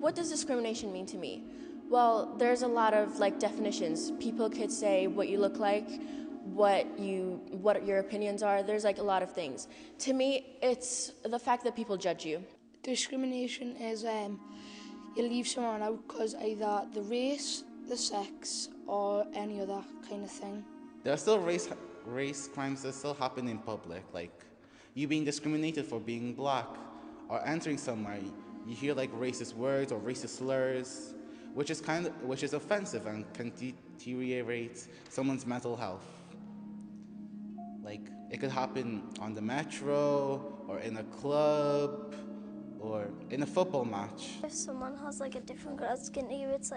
What does discrimination mean to me? Well, there's a lot of definitions. People could say what you look like, what your opinions are. There's a lot of things. To me, it's the fact that people judge you. Discrimination is you leave someone out because either the race, the sex, or any other kind of thing. There are still race crimes that still happen in public, like you being discriminated for being black, or entering somewhere, you hear racist words or racist slurs, which is offensive and can deteriorate someone's mental health. It could happen on the metro, or in a club, or in a football match. If someone has a different colour skin to you, it's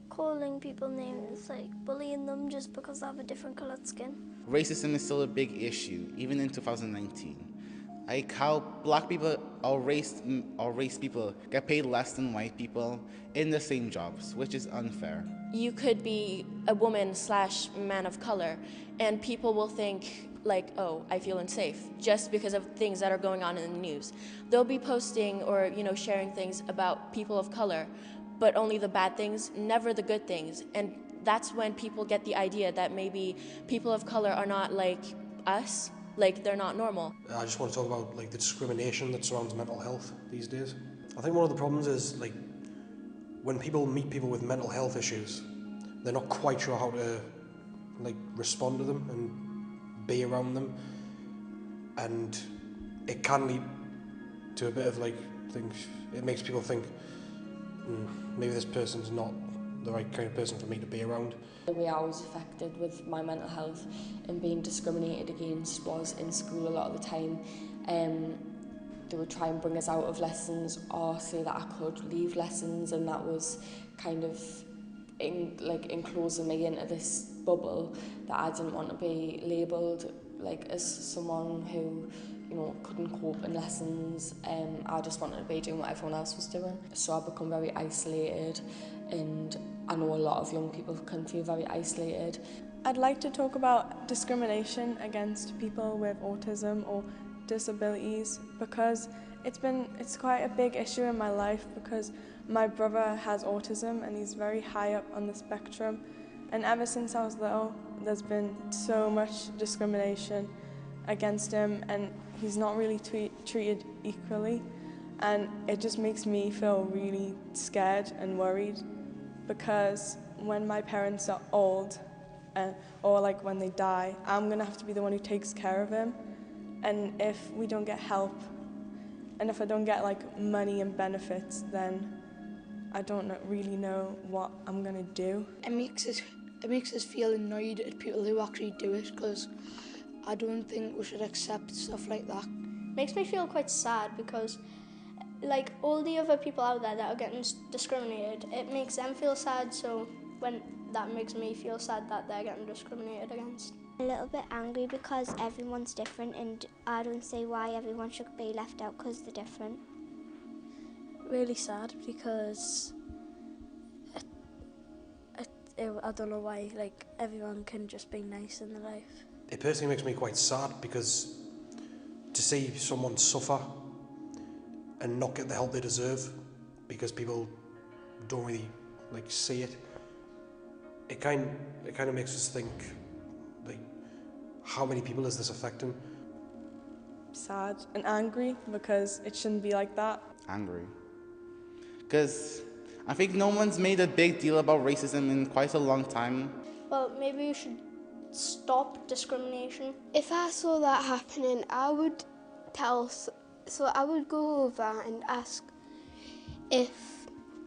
calling people names, bullying them just because they have a different coloured skin. Racism is still a big issue, even in 2019. How black people or race people get paid less than white people in the same jobs, which is unfair. You could be a woman/man of color, and people will think oh, I feel unsafe, just because of things that are going on in the news. They'll be posting or sharing things about people of color, but only the bad things, never the good things. And that's when people get the idea that maybe people of color are not like us, they're not normal. I just want to talk about the discrimination that surrounds mental health these days. I think one of the problems is when people meet people with mental health issues, they're not quite sure how to respond to them and be around them, and it can lead to a bit of things. It makes people think maybe this person's not the right kind of person for me to be around. The way I was affected with my mental health and being discriminated against was in school a lot of the time. They would try and bring us out of lessons or say that I could leave lessons, and that was kind of enclosing me into this bubble that I didn't want to be labelled as someone who couldn't cope in lessons. I just wanted to be doing what everyone else was doing. So I become very isolated, and I know a lot of young people can feel very isolated. I'd like to talk about discrimination against people with autism or disabilities, because it's quite a big issue in my life, because my brother has autism and he's very high up on the spectrum, and ever since I was little there's been so much discrimination against him, and he's not really treated equally, and it just makes me feel really scared and worried, because when my parents are old or when they die, I'm gonna have to be the one who takes care of him, and if we don't get help and if I don't get money and benefits, then I don't really know what I'm gonna do. It makes us feel annoyed at people who actually do it, because I don't think we should accept stuff like that. Makes me feel quite sad, because all the other people out there that are getting discriminated, it makes them feel sad, so when that makes me feel sad that they're getting discriminated against. A little bit angry because everyone's different, and I don't see why everyone should be left out because they're different. Really sad, because I don't know why everyone can just be nice in their life. It personally makes me quite sad, because to see someone suffer and not get the help they deserve because people don't really see it, it kind of makes us think how many people is this affecting? Sad and angry, because it shouldn't be like that. Angry. Because I think no one's made a big deal about racism in quite a long time. Well, maybe you should stop discrimination. If I saw that happening, I would I would go over and ask if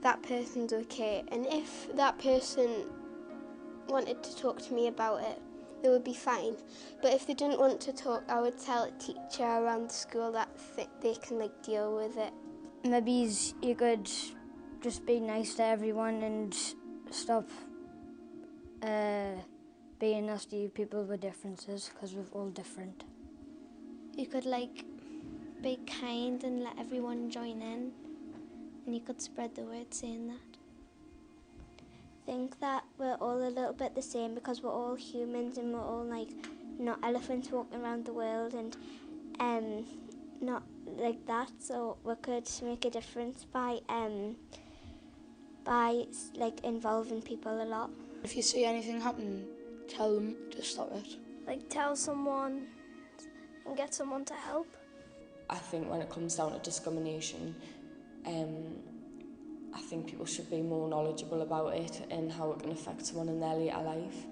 that person's okay, and if that person wanted to talk to me about it, they would be fine. But if they didn't want to talk, I would tell a teacher around the school that they can deal with it. Maybe you could just be nice to everyone and stop being nasty to people with differences, because we're all different. You could be kind and let everyone join in, and you could spread the word saying that. I think that we're all a little bit the same, because we're all humans and we're all not elephants walking around the world, and not like that. So we could make a difference by by like involving people a lot. If you see anything happen, tell them to stop it. Like tell someone and get someone to help. I think when it comes down to discrimination, I think people should be more knowledgeable about it and how it can affect someone in their later life.